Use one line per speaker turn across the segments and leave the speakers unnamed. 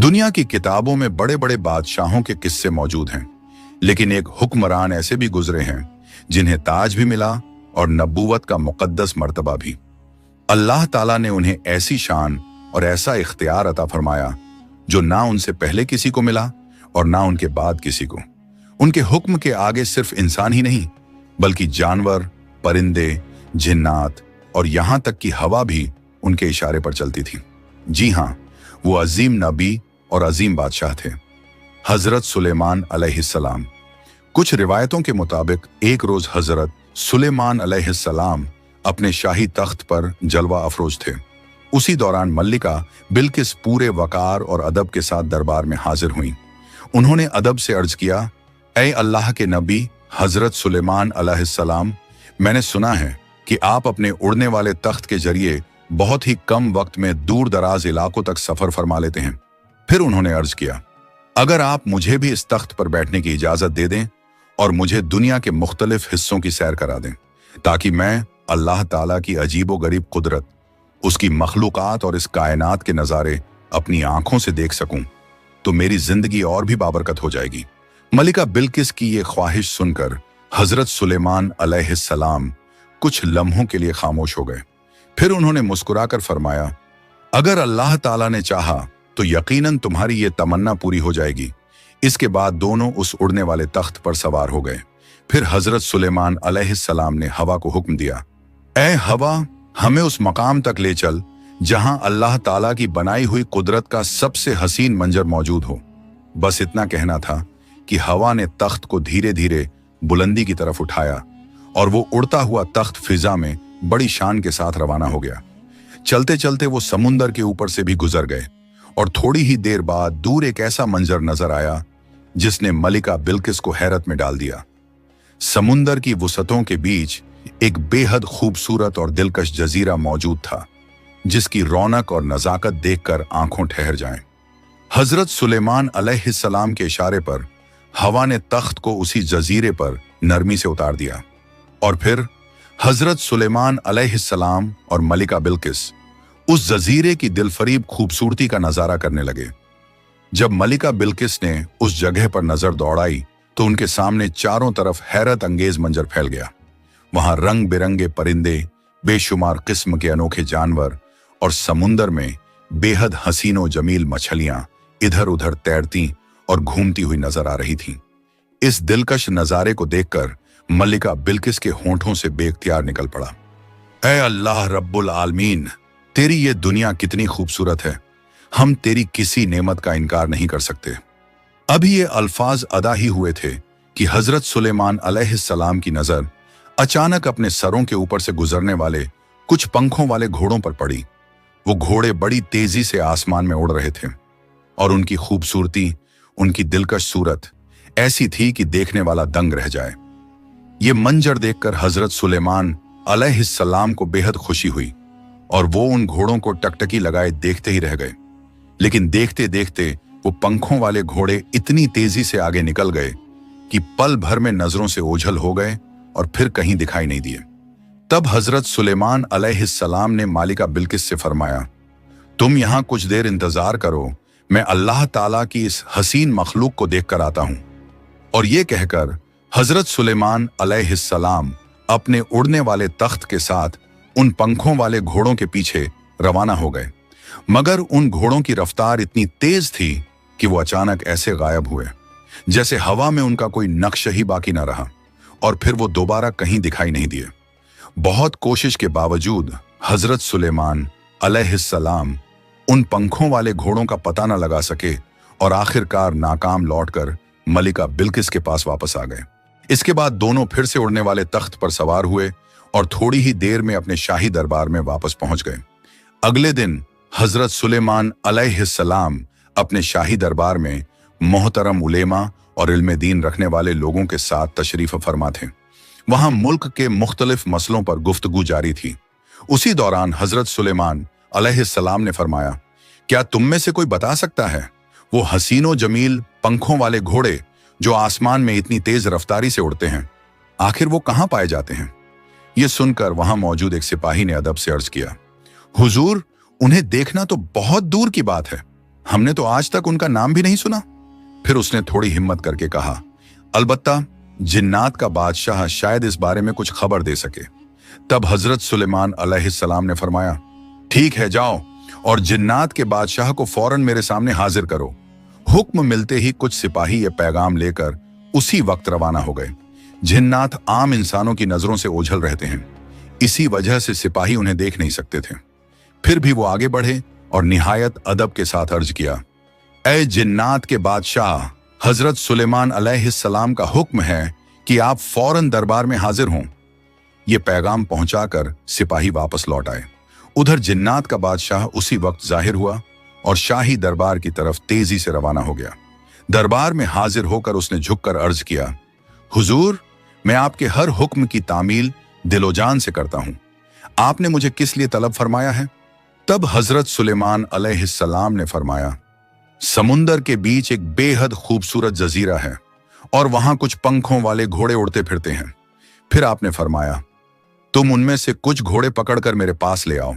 दुनिया की किताबों में बड़े बड़े बादशाहों के किस्से मौजूद हैं, लेकिन एक हुक्मरान ऐसे भी गुजरे हैं जिन्हें ताज भी मिला और नबूवत का मुकद्दस मर्तबा भी। अल्लाह ताला ने उन्हें ऐसी शान और ऐसा इख्तियार अता फरमाया जो ना उनसे पहले किसी को मिला और ना उनके बाद किसी को। उनके हुक्म के आगे सिर्फ इंसान ही नहीं बल्कि जानवर, परिंदे, जिन्नात और यहां तक कि हवा भी उनके इशारे पर चलती थी। जी हां, वो अजीम नबी और अजीम बादशाह थे, हजरत सुलेमान अलैहिस्सलाम। कुछ रिवायतों के मुताबिक एक रोज हजरत सुलेमान अलैहिस्सलाम अपने शाही तख्त पर जलवा अफरोज थे। उसी दौरान मल्लिका बिल्किस पूरे वकार और अदब के साथ दरबार में हाजिर हुई। उन्होंने अदब से अर्ज किया, ऐ अल्लाह के नबी हजरत सुलेमान अलैहिस्सलाम, मैंने सुना है कि आप अपने उड़ने वाले तख्त के जरिए बहुत ही कम वक्त में दूर दराज इलाकों तक सफर फरमा लेते हैं। फिर उन्होंने अर्ज किया, अगर आप मुझे भी इस तख्त पर बैठने की इजाजत दे दें और मुझे दुनिया के मुख्तलिफ हिस्सों की सैर करा दें ताकि मैं अल्लाह ताला की अजीबो गरीब कुदरत, उसकी मखलूकात और इस कायनात के नज़ारे अपनी आंखों से देख सकूं, तो मेरी जिंदगी और भी बाबरकत हो जाएगी। मलिका बिल्किस की ये ख्वाहिश सुनकर हजरत सुलेमान अलैहिस्सलाम कुछ लम्हों के लिए खामोश हो गए। फिर उन्होंने मुस्कुराकर फरमाया, अगर अल्लाह ताला ने चाहा तो यकीनन तुम्हारी ये तमन्ना पूरी हो जाएगी। इसके बाद दोनों उस उड़ने वाले तख्त पर सवार हो गए। फिर हजरत सुलेमान अलैहिस्सलाम ने हवा को हुक्म दिया, ऐ हवा, हमें उस मकाम तक ले चल जहां अल्लाह ताला की बनाई हुई कुदरत का सबसे हसीन मंजर मौजूद हो। बस इतना कहना था कि हवा ने तख्त को धीरे धीरे बुलंदी की तरफ उठाया और वो उड़ता हुआ तख्त फिजा में बड़ी शान के साथ रवाना हो गया। चलते चलते वो समुंदर के ऊपर से भी गुजर गए और थोड़ी ही देर बाद दूर एक ऐसा मंजर नजर आया जिसने मलिका बिल्किस को हैरत में डाल दिया। समुंदर की वुसतों के बीच एक बेहद खूबसूरत और दिलकश जजीरा मौजूद था जिसकी रौनक और नजाकत देखकर आंखों ठहर जाएं। हजरत सुलेमान अलैहिस्सलाम के इशारे पर हवा ने तख्त को उसी जजीरे पर नरमी से उतार दिया और फिर हजरत सुलेमान अलैहिस्सलाम और मलिका बिल्किस उस जजीरे की दिलफरीब खूबसूरती का नजारा करने लगे। जब मलिका बिल्किस ने उस जगह पर नजर दौड़ाई तो उनके सामने चारों तरफ हैरत अंगेज मंजर फैल गया। वहां रंग बिरंगे परिंदे, बेशुमार किस्म के अनोखे जानवर और समुंदर में बेहद हसीनो जमील मछलियां इधर उधर तैरती और घूमती हुई नजर आ रही थीं। इस दिलकश नजारे को देखकर मलिका बिल्किस के होंठों से बेख्तियार निकल पड़ा, ऐ अल्लाह रब्बुल आलमीन, तेरी ये दुनिया कितनी खूबसूरत है, हम तेरी किसी नेमत का इनकार नहीं कर सकते। अभी ये अल्फाज अदा ही हुए थे कि हजरत सुलेमान अलैहिस्सलाम की नजर अचानक अपने सरों के ऊपर से गुजरने वाले कुछ पंखों वाले घोड़ों पर पड़ी। वो घोड़े बड़ी तेजी से आसमान में उड़ रहे थे और उनकी खूबसूरती, उनकी दिलकश सूरत ऐसी थी कि देखने वाला दंग रह जाए। ये मंजर देखकर हजरत सुलेमान अलैहिस्सलाम को बेहद खुशी हुई और वो उन घोड़ों को टकटकी लगाए देखते ही रह गए। लेकिन देखते देखते वो पंखों वाले घोड़े इतनी तेजी से आगे निकल गए कि पल भर में नजरों से ओझल हो गए और फिर कहीं दिखाई नहीं दिए। तब हजरत सुलेमान अलैहिस्सलाम ने मालिका बिल्किस से फरमाया, तुम यहां कुछ देर इंतजार करो, मैं अल्लाह ताला की इस हसीन मखलूक को देखकर आता हूं। और ये कहकर हजरत सुलेमान अलैहिस्सलाम अपने उड़ने वाले तख्त के साथ उन पंखों वाले घोड़ों के पीछे रवाना हो गए। मगर उन घोड़ों की रफ्तार इतनी तेज थी कि वो अचानक ऐसे गायब हुए जैसे हवा में उनका कोई नक्श ही बाकी न रहा और फिर वो दोबारा कहीं दिखाई नहीं दिए। बहुत कोशिश के बावजूद हजरत सुलेमान अलैहिस्सलाम उन पंखों वाले घोड़ों का पता न लगा सके और आखिरकार नाकाम लौटकर मलिका बिल्किस के पास वापस आ गए। इसके बाद दोनों फिर से उड़ने वाले तख्त पर सवार हुए और थोड़ी ही देर में अपने शाही दरबार में वापस पहुंच गए। अगले दिन हजरत सुलेमान अलैहिस्सलाम अपने शाही दरबार में मोहतरम उलेमा और इल्म दीन रखने वाले लोगों के साथ तशरीफ फरमा थे। वहां मुल्क के मुख्तलिफ मसलों पर गुफ्तगू जारी थी। उसी दौरान हजरत सुलेमान अलैहिस्सलाम ने फरमाया, क्या तुम में से कोई बता सकता है वो हसीनो जमील पंखों वाले घोड़े जो आसमान में इतनी तेज रफ्तारी से उड़ते हैं, आखिर वो कहां पाए जाते हैं? ये सुनकर वहां मौजूद एक सिपाही ने अदब से अर्ज किया, हुजूर, उन्हें देखना तो बहुत दूर की बात है, हमने तो आज तक उनका नाम भी नहीं सुना। फिर उसने थोड़ी हिम्मत करके कहा, अलबत्ता जिन्नात का बादशाह शायद इस बारे में कुछ खबर दे सके। तब हजरत सुलेमान अलैहिस्सलाम ने फरमाया, ठीक है, जाओ और जिन्नात के बादशाह को फौरन मेरे सामने हाजिर करो। हुक्म मिलते ही कुछ सिपाही ये पैगाम लेकर उसी वक्त रवाना हो गए। जिन्नात आम इंसानों की नजरों से ओझल रहते हैं, इसी वजह से सिपाही उन्हें देख नहीं सकते थे। फिर भी वो आगे बढ़े और निहायत अदब के साथ अर्ज किया, ऐ जिन्नात के बादशाह, हजरत सुलेमान अलैहिस्सलाम का हुक्म है कि आप फौरन दरबार में हाजिर हों। ये पैगाम पहुंचाकर सिपाही वापस लौट आए। उधर जिन्नात का बादशाह उसी वक्त जाहिर हुआ और शाही दरबार की तरफ तेजी से रवाना हो गया। दरबार में हाजिर होकर उसने झुककर अर्ज किया, हुजूर, मैं आपके हर हुक्म की तामील दिलोजान से करता हूं। आपने मुझे किस लिए तलब फरमाया है? तब हजरत सुलेमान अलैहिस्सलाम ने फरमाया, समुंदर के बीच एक बेहद खूबसूरत जजीरा है और वहां कुछ पंखों वाले घोड़े उड़ते फिरते हैं। फिर आपने फरमाया, तुम उनमें से कुछ घोड़े पकड़कर मेरे पास ले आओ।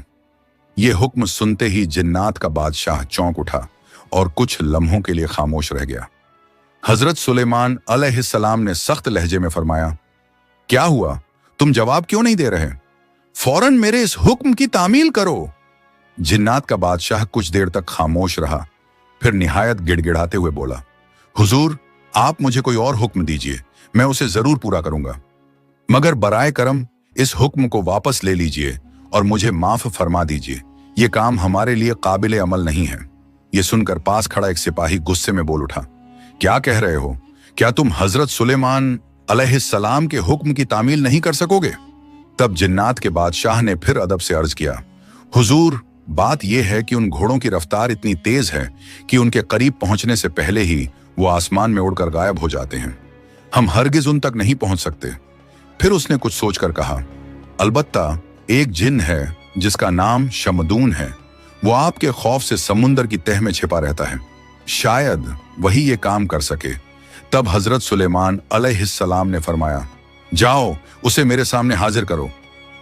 यह हुक्म सुनते ही जिन्नात का बादशाह चौंक उठा और कुछ लम्हों के लिए खामोश रह गया। हजरत सुलेमान अलैहिस्सलाम ने सख्त लहजे में फरमाया, क्या हुआ? तुम जवाब क्यों नहीं दे रहे? फौरन मेरे इस हुक्म की तामील करो। जिन्नात का बादशाह कुछ देर तक खामोश रहा, फिर निहायत गिड़गिड़ाते हुए बोला, हुजूर, आप मुझे कोई और हुक्म दीजिए, मैं उसे जरूर पूरा करूंगा, मगर बराए करम इस हुक्म को वापस ले लीजिए और मुझे माफ फरमा दीजिए। ये काम हमारे लिए काबिल अमल नहीं है। ये सुनकर पास खड़ा एक सिपाही गुस्से में बोल उठा, क्या कह रहे हो? क्या तुम हजरत सुलेमान अलैहिस्सलाम के हुक्म की तामील नहीं कर सकोगे? तब जिन्नात के बादशाह ने फिर अदब से अर्ज किया, हुजूर, बात यह है कि उन घोड़ों की रफ्तार इतनी तेज है कि उनके करीब पहुंचने से पहले ही वो आसमान में उड़कर गायब हो जाते हैं। हम हरगिज उन तक नहीं पहुंच सकते। फिर उसने कुछ सोचकर कहा, अलबत्ता एक जिन है जिसका नाम शमदून है, वो आपके खौफ से समुंदर की तह में छिपा रहता है, शायद वही ये काम कर सके। तब हजरत सुलेमान अलैहिस्सलाम ने फरमाया, जाओ उसे मेरे सामने हाजिर करो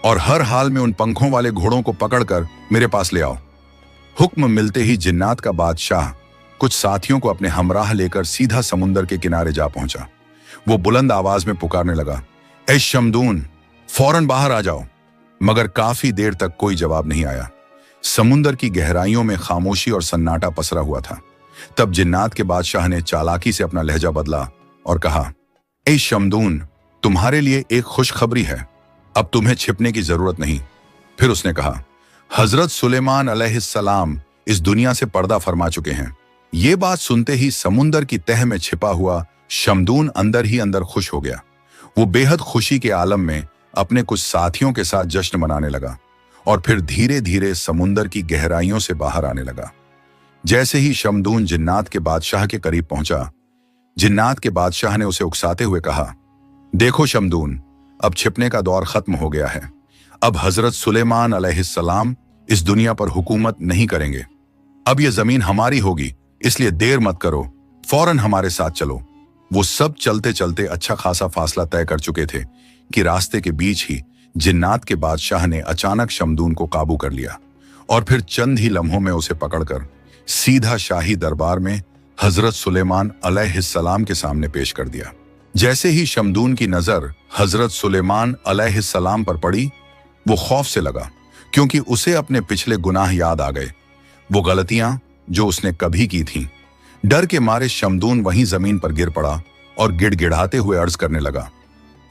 और हर हाल में उन पंखों वाले घोड़ों को पकड़कर मेरे पास ले आओ। हुक्म मिलते ही जिन्नात का बादशाह कुछ साथियों को अपने हमराह लेकर सीधा समुंदर के किनारे जा पहुंचा। वो बुलंद आवाज में पुकारने लगा, ऐ शमदून, फौरन बाहर आ जाओ। मगर काफी देर तक कोई जवाब नहीं आया। समुंदर की गहराइयों में खामोशी और सन्नाटा पसरा हुआ था। तब जिन्नात के बादशाह ने चालाकी से अपना लहजा बदला और कहा, ऐ शमदून, तुम्हारे लिए एक खुशखबरी है, अब तुम्हें छिपने की जरूरत नहीं। फिर उसने कहा, हजरत सुलेमान अलैहिस्सलाम इस दुनिया से पर्दा फरमा चुके हैं। ये बात सुनते ही समुंदर की तह में छिपा हुआ शमदून अंदर ही अंदर खुश हो गया। वो बेहद खुशी के आलम में अपने कुछ साथियों के साथ जश्न मनाने लगा और फिर धीरे धीरे समुंदर की गहराइयों से बाहर आने लगा। जैसे ही शमदून जिन्नात के बादशाह के करीब पहुंचा, जिन्नात के बादशाह ने उसे उकसाते हुए कहा, देखो शमदून, अब छिपने का दौर खत्म हो गया है। अब हजरत सुलेमान अलैहिस्सलाम इस दुनिया पर हुकूमत नहीं करेंगे। अब यह जमीन हमारी होगी, इसलिए देर मत करो, फौरन हमारे साथ चलो। वो सब चलते चलते अच्छा खासा फासला तय कर चुके थे कि रास्ते के बीच ही जिन्नात के बादशाह ने अचानक शमदून को काबू कर लिया और फिर चंद ही लम्हों में उसे पकड़कर सीधा शाही दरबार में हजरत सुलेमान अलैहिस्सलाम के सामने पेश कर दिया। जैसे ही शमदून की नजर हजरत सुलेमान अलैहिस्सलाम पर पड़ी, वो खौफ से लगा, क्योंकि उसे अपने पिछले गुनाह याद आ गए, वो गलतियां जो उसने कभी की थीं। डर के मारे शमदून वहीं जमीन पर गिर पड़ा और गिड़गिड़ाते हुए अर्ज करने लगा,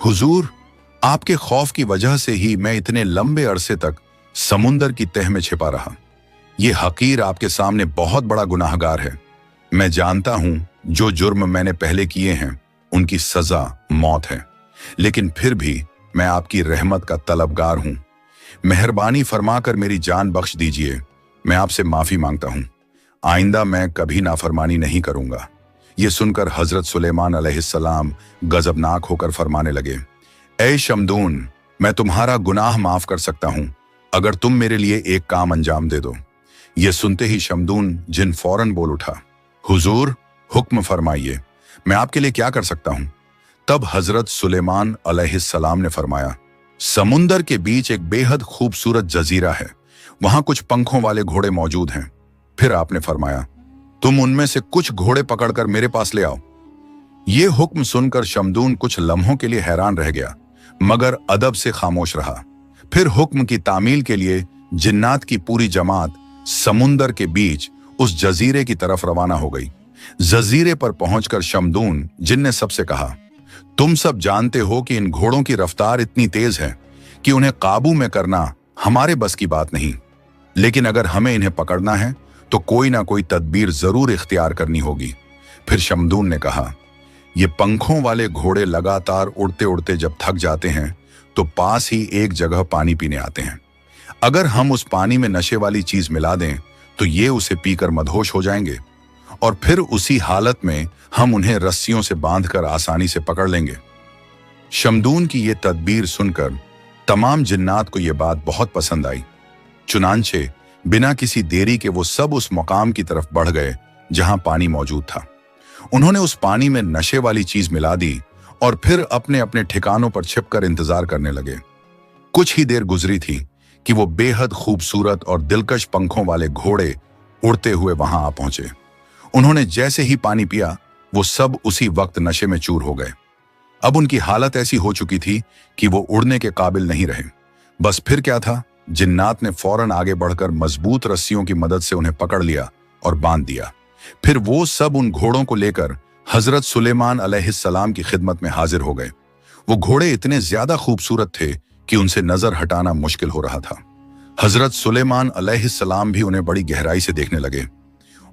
हुजूर, आपके खौफ की वजह से ही मैं इतने लंबे अरसे तक समुंदर की तह में छिपा रहा। ये हकीर आपके सामने बहुत बड़ा गुनाहगार है। मैं जानता हूं जो जुर्म मैंने पहले किए हैं उनकी सजा मौत है, लेकिन फिर भी मैं आपकी रहमत का तलबगार हूं। मेहरबानी फरमाकर मेरी जान बख्श दीजिए। मैं आपसे माफी मांगता हूं। आइंदा मैं कभी नाफरमानी नहीं करूंगा। ये सुनकर हजरत सुलेमान अलैहिस्सलाम गजबनाक होकर फरमाने लगे, ऐ शमदून, मैं तुम्हारा गुनाह माफ कर सकता हूं अगर तुम मेरे लिए एक काम अंजाम दे दो। ये सुनते ही शमदून जिन फौरन बोल उठा, हुजूर, हुक्म फरमाइए, मैं आपके लिए क्या कर सकता हूं? तब हजरत सुलेमान अलैहिस्सलाम ने फरमाया, समुंदर के बीच एक बेहद खूबसूरत जजीरा है, वहां कुछ पंखों वाले घोड़े मौजूद हैं। फिर आपने फरमाया, तुम उनमें से कुछ घोड़े पकड़कर मेरे पास ले आओ। ये हुक्म सुनकर शमदून कुछ लम्हों के लिए हैरान रह गया, मगर अदब से खामोश रहा। फिर हुक्म की तामील के लिए जिन्नात की पूरी जमात समुंदर के बीच उस जजीरे की तरफ रवाना हो गई। जजीरे पर पहुंचकर शमदून जिन ने सबसे कहा, तुम सब जानते हो कि इन घोड़ों की रफ्तार इतनी तेज है कि उन्हें काबू में करना हमारे बस की बात नहीं, लेकिन अगर हमें इन्हें पकड़ना है तो कोई ना कोई तदबीर जरूर इख्तियार करनी होगी। फिर शमदून ने कहा, ये पंखों वाले घोड़े लगातार उड़ते उड़ते जब थक जाते हैं तो पास ही एक जगह पानी पीने आते हैं। अगर हम उस पानी में नशे वाली चीज मिला दें तो ये उसे पीकर मदहोश हो जाएंगे और फिर उसी हालत में हम उन्हें रस्सियों से बांधकर आसानी से पकड़ लेंगे। शमदून की ये तदबीर सुनकर तमाम जिन्नात को ये बात बहुत पसंद आई। चुनांचे बिना किसी देरी के वो सब उस मकाम की तरफ बढ़ गए जहां पानी मौजूद था। उन्होंने उस पानी में नशे वाली चीज मिला दी और फिर अपने अपने ठिकानों पर छिपकर इंतजार करने लगे। कुछ ही देर गुजरी थी कि वो बेहद खूबसूरत और दिलकश पंखों वाले घोड़े उड़ते हुए वहां आ पहुंचे। उन्होंने जैसे ही पानी पिया वो सब उसी वक्त नशे में चूर हो गए। अब उनकी हालत ऐसी हो चुकी थी कि वो उड़ने के काबिल नहीं रहे। बस फिर क्या था, जिन्नात ने फौरन आगे बढ़कर मजबूत रस्सियों की मदद से उन्हें पकड़ लिया और बांध दिया। फिर वो सब उन घोड़ों को लेकर हजरत सुलेमान अलैहिस्सलाम की खिदमत में हाजिर हो गए। वो घोड़े इतने ज्यादा खूबसूरत थे कि उनसे नजर हटाना मुश्किल हो रहा था। हजरत सुलेमान अलैहिस्सलाम भी उन्हें बड़ी गहराई से देखने लगे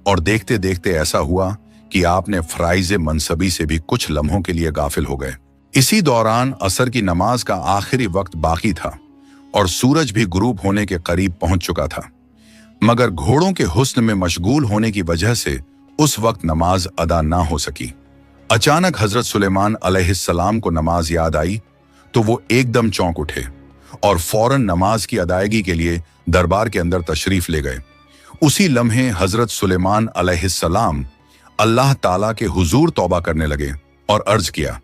और देखते देखते ऐसा हुआ कि आपने फराइज़े मनसबी से भी कुछ लम्हों के लिए गाफिल हो गए। इसी दौरान असर की नमाज का आखिरी वक्त बाकी था और सूरज भी गुरूब होने के करीब पहुंच चुका था, मगर घोड़ों के हुस्न में मशगूल होने की वजह से उस वक्त नमाज अदा ना हो सकी। अचानक हजरत सुलेमान अलैहिस्सलाम को नमाज याद आई तो वो एकदम चौंक उठे और फौरन नमाज की अदायगी के लिए दरबार के अंदर तशरीफ ले गए। उसी लम्हे हजरत सुलेमान अलैहिस्सलाम अल्लाह ताला के हुजूर तौबा करने लगे और अर्ज किया,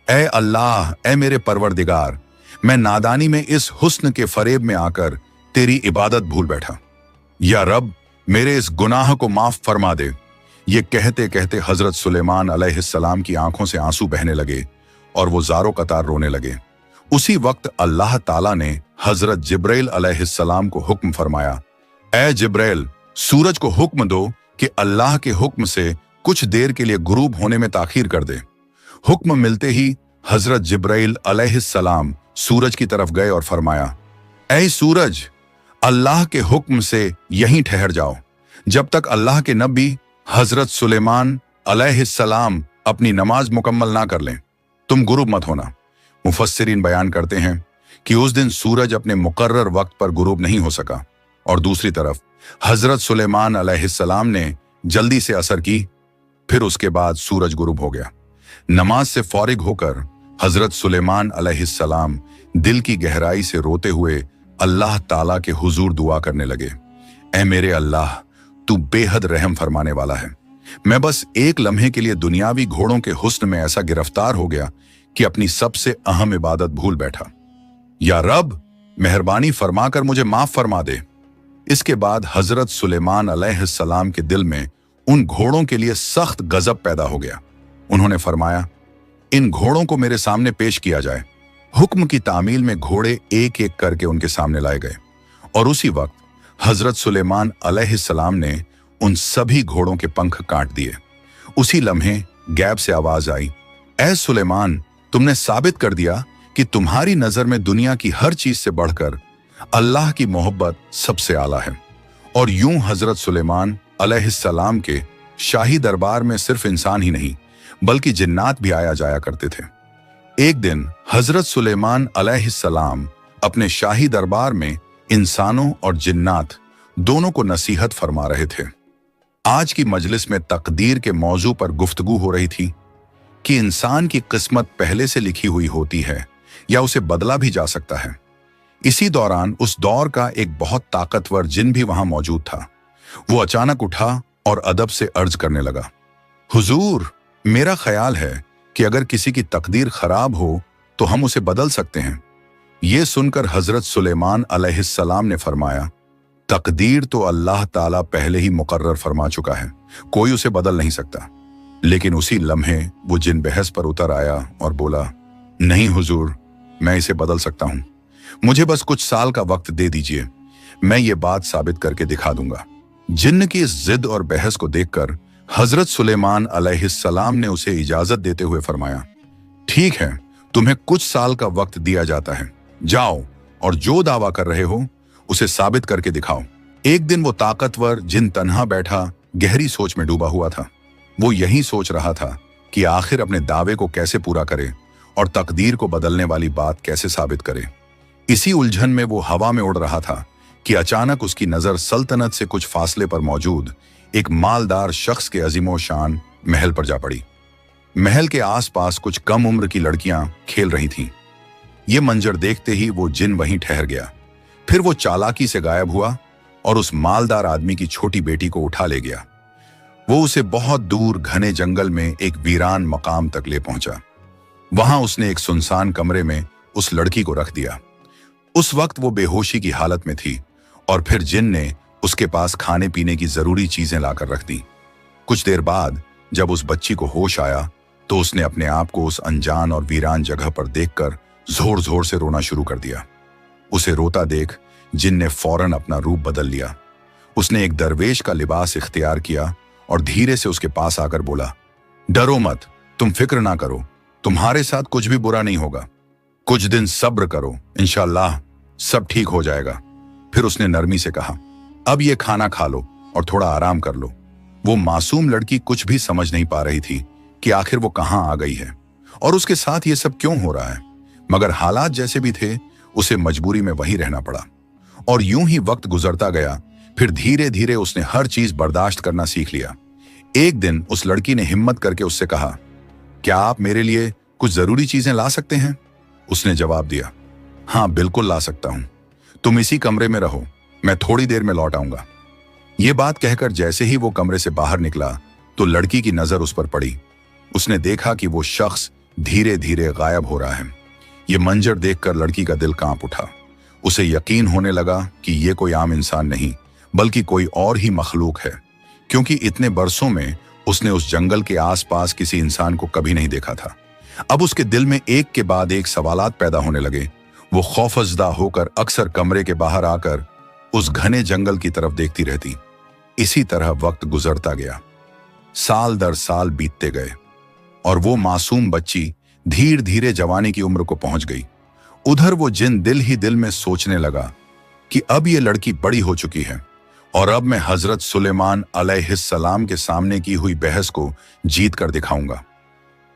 ए अल्लाह, ए मेरे परवरदिगार, मैं नादानी में इस हुस्न के फरेब में आकर तेरी इबादत भूल बैठा। या रब, मेरे इस गुनाह को माफ फरमा दे। ये कहते कहते हजरत सुलेमान अलैहिस्सलाम की आंखों से आंसू बहने लगे और वो ज़ारो कतार रोने लगे। उसी वक्त अल्लाह ताला ने हजरत जिब्राइल अलैहिस्सलाम को हुक्म फरमाया, ए जिब्राइल, सूरज को हुक्म दो कि अल्लाह के हुक्म से कुछ देर के लिए गुरूब होने में ताखीर कर दे। हुक्म मिलते ही हजरत जिब्राइल अलैहिस्सलाम सूरज की तरफ गए और फरमाया, ऐ सूरज, अल्लाह के हुक्म से यहीं ठहर जाओ जब तक अल्लाह के नबी हजरत सुलेमान अलैहिस्सलाम अपनी नमाज मुकम्मल ना कर लें। तुम गुरूब मत होना। मुफस्सिरीन बयान करते हैं कि उस दिन सूरज अपने मुकर्रर वक्त पर गुरूब नहीं हो सका और दूसरी तरफ हजरत सुलेमान अलैहिस्सलाम ने जल्दी से असर की। फिर उसके बाद सूरज गुरूब हो गया। नमाज से फारिग होकर हजरत सुलेमान अलैहिस्सलाम दिल की गहराई से रोते हुए अल्लाह ताला के हुजूर दुआ करने लगे, ऐ मेरे अल्लाह, तू बेहद रहम फरमाने वाला है। मैं बस एक लम्हे के लिए दुनियावी घोड़ों के हुस्न में ऐसा गिरफ्तार हो गया कि अपनी सबसे अहम इबादत भूल बैठा। या रब, मेहरबानी फरमाकर मुझे माफ फरमा दे। इसके बाद हजरत सुलेमान अलैहिस्सलाम के दिल में उन घोड़ों के लिए सख्त गजब पैदा हो गया। उन्होंने फरमाया, इन घोड़ों को मेरे सामने पेश किया जाए। हुक्म की तामील में घोड़े एक एक करके उनके सामने लाए गए और उसी वक्त हजरत सुलेमान अलैहिस्सलाम ने उन सभी घोड़ों के पंख काट दिए। उसी लम्हे गैब से आवाज आई, ऐ सुलेमान, तुमने साबित कर दिया कि तुम्हारी नजर में दुनिया की हर चीज से बढ़कर अल्लाह की मोहब्बत सबसे आला है। और यूं हजरत सुलेमान अलैहिस्सलाम के शाही दरबार में सिर्फ इंसान ही नहीं बल्कि जिन्नात भी आया जाया करते थे। एक दिन हजरत सुलेमान अलैहिस्सलाम अपने शाही दरबार में इंसानों और जिन्नात दोनों को नसीहत फरमा रहे थे। आज की मजलिस में तकदीर के मौजू पर गुफ्तगू हो रही थी कि इंसान की किस्मत पहले से लिखी हुई होती है या उसे बदला भी जा सकता है। इसी दौरान उस दौर का एक बहुत ताकतवर जिन भी वहां मौजूद था। वो अचानक उठा और अदब से अर्ज करने लगा, हुजूर, मेरा ख्याल है कि अगर किसी की तकदीर खराब हो तो हम उसे बदल सकते हैं। ये सुनकर हजरत सुलेमान अलैहिस्सलाम ने फरमाया, तकदीर तो अल्लाह ताला पहले ही मुकर्रर फरमा चुका है, कोई उसे बदल नहीं सकता। लेकिन उसी लम्हे वो जिन बहस पर उतर आया और बोला, नहीं हुजूर, मैं इसे बदल सकता हूं, मुझे बस कुछ साल का वक्त दे दीजिए, मैं ये बात साबित करके दिखा दूंगा। जिन्न की इस जिद और बहस को देखकर हजरत सुलेमान अलैहिस्सलाम ने उसे इजाजत देते हुए फरमाया, ठीक है, तुम्हें कुछ साल का वक्त दिया जाता है, जाओ और जो दावा कर रहे हो उसे साबित करके दिखाओ। एक दिन वो ताकतवर जिन तन्हा बैठा गहरी सोच में डूबा हुआ था। वो यही सोच रहा था कि आखिर अपने दावे को कैसे पूरा करे और तकदीर को बदलने वाली बात कैसे साबित करे। इसी उलझन में वो हवा में उड़ रहा था कि अचानक उसकी नजर सल्तनत से कुछ फासले पर मौजूद एक मालदार शख्स के अजीमो शान महल पर जा पड़ी। महल के आसपास कुछ कम उम्र की लड़कियां खेल रही थीं। ये मंजर देखते ही वो जिन वहीं ठहर गया। फिर वो चालाकी से गायब हुआ और उस मालदार आदमी की छोटी बेटी को उठा ले गया। वो उसे बहुत दूर घने जंगल में एक वीरान मकाम तक ले पहुंचा। वहां उसने एक सुनसान कमरे में उस लड़की को रख दिया। उस वक्त वो बेहोशी की हालत में थी और फिर जिन ने उसके पास खाने पीने की जरूरी चीजें लाकर रख दी। कुछ देर बाद जब उस बच्ची को होश आया तो उसने अपने आप को उस अनजान और वीरान जगह पर देखकर जोर जोर से रोना शुरू कर दिया। उसे रोता देख जिन ने फौरन अपना रूप बदल लिया। उसने एक दरवेश का लिबास इख्तियार किया और धीरे से उसके पास आकर बोला, डरो मत, तुम फिक्र ना करो, तुम्हारे साथ कुछ भी बुरा नहीं होगा, कुछ दिन सब्र करो, इंशाअल्लाह सब ठीक हो जाएगा। फिर उसने नरमी से कहा, अब ये खाना खा लो और थोड़ा आराम कर लो। वो मासूम लड़की कुछ भी समझ नहीं पा रही थी कि आखिर वो कहां आ गई है और उसके साथ ये सब क्यों हो रहा है, मगर हालात जैसे भी थे उसे मजबूरी में वहीं रहना पड़ा। और यूं ही वक्त गुजरता गया। फिर धीरे धीरे उसने हर चीज बर्दाश्त करना सीख लिया। एक दिन उस लड़की ने हिम्मत करके उससे कहा, क्या आप मेरे लिए कुछ जरूरी चीजें ला सकते हैं? उसने जवाब दिया, हाँ बिल्कुल ला सकता हूं, तुम इसी कमरे में रहो, मैं थोड़ी देर में लौट आऊंगा। ये बात कहकर जैसे ही वो कमरे से बाहर निकला तो लड़की की नजर उस पर पड़ी। उसने देखा कि वो शख्स धीरे धीरे गायब हो रहा है। ये मंजर देखकर लड़की का दिल कांप उठा। उसे यकीन होने लगा कि ये कोई आम इंसान नहीं बल्कि कोई और ही मखलूक है, क्योंकि इतने बरसों में उसने उस जंगल के आसपास किसी इंसान को कभी नहीं देखा था। अब उसके दिल में एक के बाद एक सवालात पैदा होने लगे। वो खौफजदा होकर अक्सर कमरे के बाहर आकर उस घने जंगल की तरफ देखती रहती। इसी तरह वक्त गुजरता गया। साल दर साल बीतते गए और वो मासूम बच्ची धीरे धीरे जवानी की उम्र को पहुंच गई। उधर वो जिन दिल ही दिल में सोचने लगा कि अब ये लड़की बड़ी हो चुकी है और अब मैं हजरत सुलेमान अलैहिस्सलाम के सामने की हुई बहस को जीत कर दिखाऊंगा।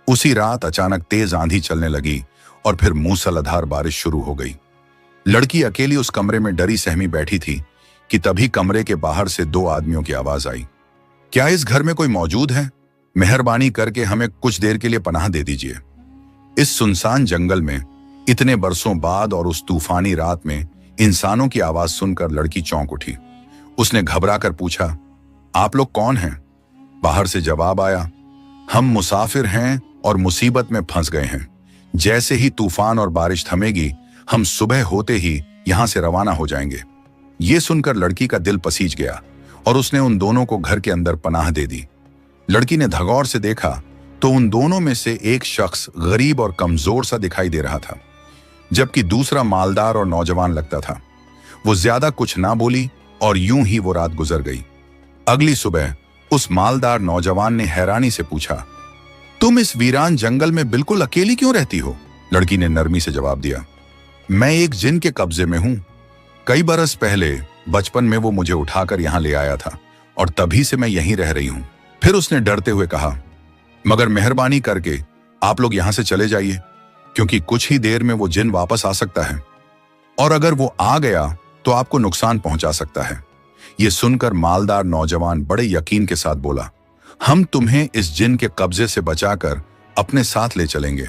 उसी रात अचानक तेज आंधी चलने लगी और फिर मूसलाधार बारिश शुरू हो गई। लड़की अकेली उस कमरे में डरी सहमी बैठी थी कि तभी कमरे के बाहर से दो आदमियों की आवाज आई, क्या इस घर में कोई मौजूद है? मेहरबानी करके हमें कुछ देर के लिए पनाह दे दीजिए। इस सुनसान जंगल में इतने बरसों बाद और उस तूफानी रात में इंसानों की आवाज सुनकर लड़की चौंक उठी। उसने घबरा कर पूछा, आप लोग कौन हैं? बाहर से जवाब आया, हम मुसाफिर हैं और मुसीबत में फंस गए हैं। जैसे ही तूफान और बारिश थमेगी हम सुबह होते ही यहां से रवाना हो जाएंगे। ये सुनकर लड़की का दिल पसीज गया और उसने उन दोनों को घर के अंदर पनाह दे दी। लड़की ने धगौर से देखा तो उन दोनों में से एक शख्स गरीब और कमजोर सा दिखाई दे रहा था, जबकि दूसरा मालदार और नौजवान लगता था। वो ज्यादा कुछ ना बोली और यूं ही वो रात गुजर गई। अगली सुबह उस मालदार नौजवान ने हैरानी से पूछा, तुम इस वीरान जंगल में बिल्कुल अकेली क्यों रहती हो? लड़की ने नरमी से जवाब दिया, मैं एक जिन के कब्जे में हूं। कई बरस पहले बचपन में वो मुझे उठाकर यहां ले आया था और तभी से मैं यहीं रह रही हूं। फिर उसने डरते हुए कहा, मगर मेहरबानी करके आप लोग यहां से चले जाइए, क्योंकि कुछ ही देर में वो जिन वापस आ सकता है और अगर वो आ गया तो आपको नुकसान पहुंचा सकता है। ये सुनकर मालदार नौजवान बड़े यकीन के साथ बोला, हम तुम्हें इस जिन के कब्जे से बचाकर अपने साथ ले चलेंगे।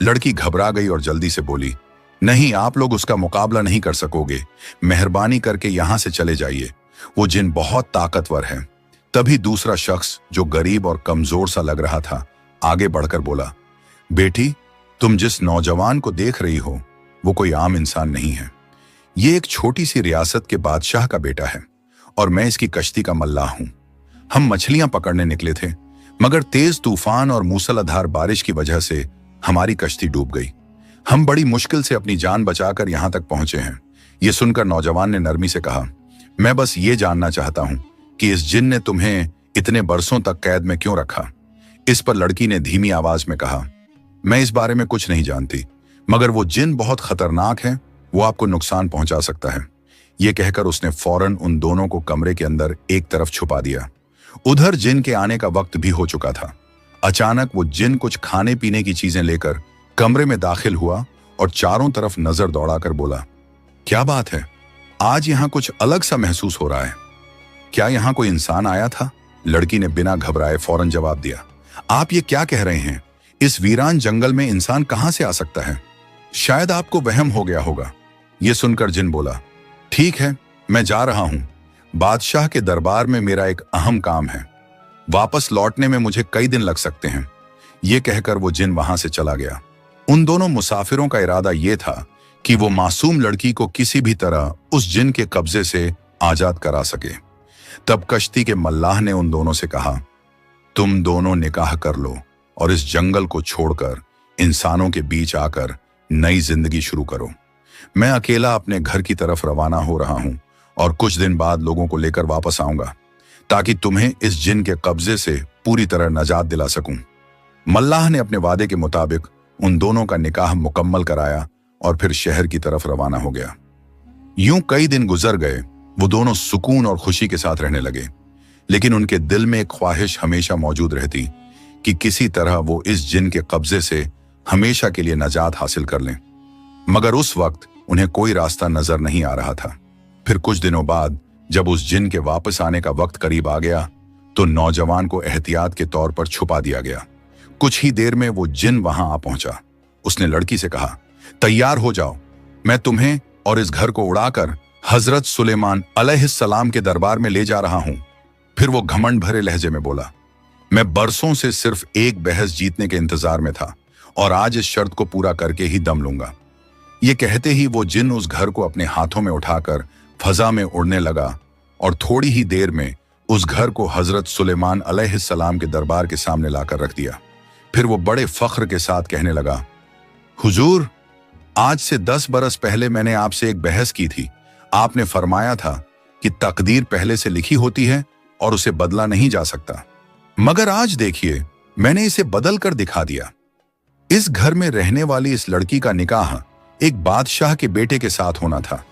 लड़की घबरा गई और जल्दी से बोली, नहीं, आप लोग उसका मुकाबला नहीं कर सकोगे, मेहरबानी करके यहां से चले जाइए, वो जिन बहुत ताकतवर है। तभी दूसरा शख्स जो गरीब और कमजोर सा लग रहा था आगे बढ़कर बोला, बेटी, तुम जिस नौजवान को देख रही हो वो कोई आम इंसान नहीं है। ये एक छोटी सी रियासत के बादशाह का बेटा है और मैं इसकी कश्ती का मल्लाह हूं। हम मछलियां पकड़ने निकले थे, मगर तेज तूफान और मूसलाधार बारिश की वजह से हमारी कश्ती डूब गई। हम बड़ी मुश्किल से अपनी जान बचाकर यहां तक पहुंचे हैं। ये सुनकर नौजवान ने नरमी से कहा, मैं बस ये जानना चाहता हूं कि इस जिन ने तुम्हें इतने बरसों तक कैद में क्यों रखा। इस पर लड़की ने धीमी आवाज में कहा, मैं इस बारे में कुछ नहीं जानती, मगर वो जिन बहुत खतरनाक है, वो आपको नुकसान पहुंचा सकता है। ये कहकर उसने फौरन उन दोनों को कमरे के अंदर एक तरफ छुपा दिया। उधर जिन के आने का वक्त भी हो चुका था। अचानक वो जिन कुछ खाने पीने की चीजें लेकर कमरे में दाखिल हुआ और चारों तरफ नजर दौड़ाकर बोला, क्या बात है, आज यहां कुछ अलग सा महसूस हो रहा है। क्या यहां कोई इंसान आया था? लड़की ने बिना घबराए फौरन जवाब दिया, आप ये क्या कह रहे हैं? इस वीरान जंगल में इंसान कहां से आ सकता है? शायद आपको वहम हो गया होगा। ये सुनकर जिन बोला, ठीक है, मैं जा रहा हूं। बादशाह के दरबार में मेरा एक अहम काम है। वापस लौटने में मुझे कई दिन लग सकते हैं। ये कहकर वो जिन वहां से चला गया। उन दोनों मुसाफिरों का इरादा ये था कि वो मासूम लड़की को किसी भी तरह उस जिन के कब्जे से आजाद करा सके। तब कश्ती के मल्लाह ने उन दोनों से कहा, तुम दोनों निकाह कर लो और इस जंगल को छोड़कर इंसानों के बीच आकर नई जिंदगी शुरू करो। मैं अकेला अपने घर की तरफ रवाना हो रहा हूं और कुछ दिन बाद लोगों को लेकर वापस आऊंगा, ताकि तुम्हें इस जिन के कब्जे से पूरी तरह नजात दिला सकूं। मल्लाह ने अपने वादे के मुताबिक उन दोनों का निकाह मुकम्मल कराया और फिर शहर की तरफ रवाना हो गया। यूं कई दिन गुजर गए। वो दोनों सुकून और खुशी के साथ रहने लगे, लेकिन उनके दिल में एक ख्वाहिश हमेशा मौजूद रहती कि किसी तरह वो इस जिन के कब्जे से हमेशा के लिए नजात हासिल कर लें। मगर उस वक्त उन्हें कोई रास्ता नजर नहीं आ रहा था। फिर कुछ दिनों बाद जब उस जिन के वापस आने का वक्त करीब आ गया, तो नौजवान को एहतियात के तौर पर छुपा दिया गया। कुछ ही देर में वो जिन वहां आ पहुंचा। उसने लड़की से कहा, तैयार हो जाओ, मैं तुम्हें और इस घर को उड़ाकर हजरत सुलेमान अलैहिस्सलाम के दरबार में ले जा रहा हूं। फिर वो घमंड भरे लहजे में बोला, मैं बरसों से सिर्फ एक बहस जीतने के इंतजार में था और आज इस शर्त को पूरा करके ही दम लूंगा। ये कहते ही वो जिन उस घर को अपने हाथों में उठाकर फजा में उड़ने लगा और थोड़ी ही देर में उस घर को हजरत सुलेमान अलैहिस्सलाम के दरबार के सामने लाकर रख दिया। फिर वो बड़े फख्र के साथ कहने लगा, हुजूर, आज से 10 बरस पहले मैंने आपसे एक बहस की थी। आपने फरमाया था कि तकदीर पहले से लिखी होती है और उसे बदला नहीं जा सकता, मगर आज देखिए, मैंने इसे बदल कर दिखा दिया। इस घर में रहने वाली इस लड़की का निकाह एक बादशाह के बेटे के साथ होना था,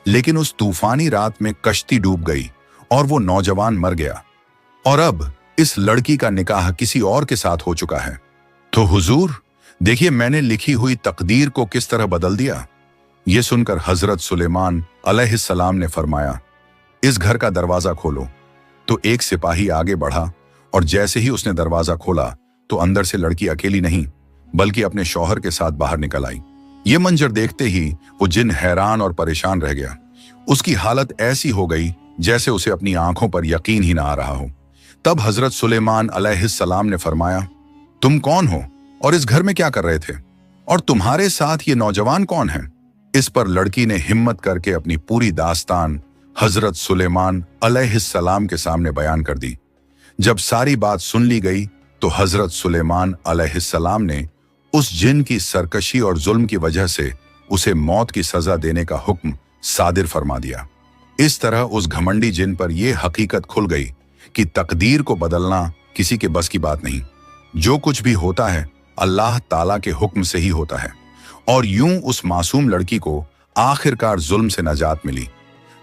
लेकिन उस तूफानी रात में कश्ती डूब गई और वो नौजवान मर गया, और अब इस लड़की का निकाह किसी और के साथ हो चुका है। तो हुजूर, देखिए, मैंने लिखी हुई तकदीर को किस तरह बदल दिया। ये सुनकर हजरत सुलेमान अलैहिस्सलाम ने फरमाया, इस घर का दरवाजा खोलो। तो एक सिपाही आगे बढ़ा और जैसे ही उसने दरवाजा खोला तो अंदर से लड़की अकेली नहीं बल्कि अपने शौहर के साथ बाहर निकल आई। ये मंजर देखते ही वो जिन हैरान और परेशान रह गया। उसकी हालत ऐसी हो गई जैसे उसे अपनी आंखों पर यकीन ही ना आ रहा हो। तब हजरत सुलेमान अलैहिस्सलाम ने फरमाया, तुम कौन हो और इस घर में क्या कर रहे थे, और तुम्हारे साथ ये नौजवान कौन है? इस पर लड़की ने हिम्मत करके अपनी पूरी दास्तान हजरत सुलेमान अलैहिस्सलाम के सामने बयान कर दी। जब सारी बात सुन ली गई तो हजरत सुलेमान अलैहिस्सलाम ने उस जिन की सरकशी और जुल्म की वजह से उसे मौत की सजा देने का हुक्म सादिर फरमा दिया। इस तरह उस घमंडी जिन पर यह हकीकत खुल गई कि तकदीर को बदलना किसी के बस की बात नहीं। जो कुछ भी होता है अल्लाह ताला के हुक्म से ही होता है। और यूं उस मासूम लड़की को आखिरकार जुल्म से नजात मिली,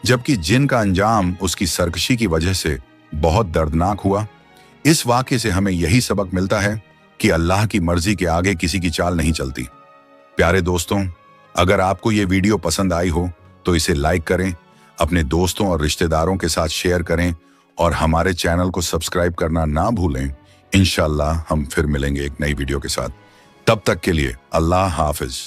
जबकि जिन का अंजाम उसकी सरकशी की वजह से बहुत दर्दनाक हुआ। इस वाक़े से हमें यही सबक मिलता है कि अल्लाह की मर्जी के आगे किसी की चाल नहीं चलती। प्यारे दोस्तों, अगर आपको ये वीडियो पसंद आई हो तो इसे लाइक करें, अपने दोस्तों और रिश्तेदारों के साथ शेयर करें और हमारे चैनल को सब्सक्राइब करना ना भूलें। इंशाअल्लाह हम फिर मिलेंगे एक नई वीडियो के साथ। तब तक के लिए अल्लाह हाफिज।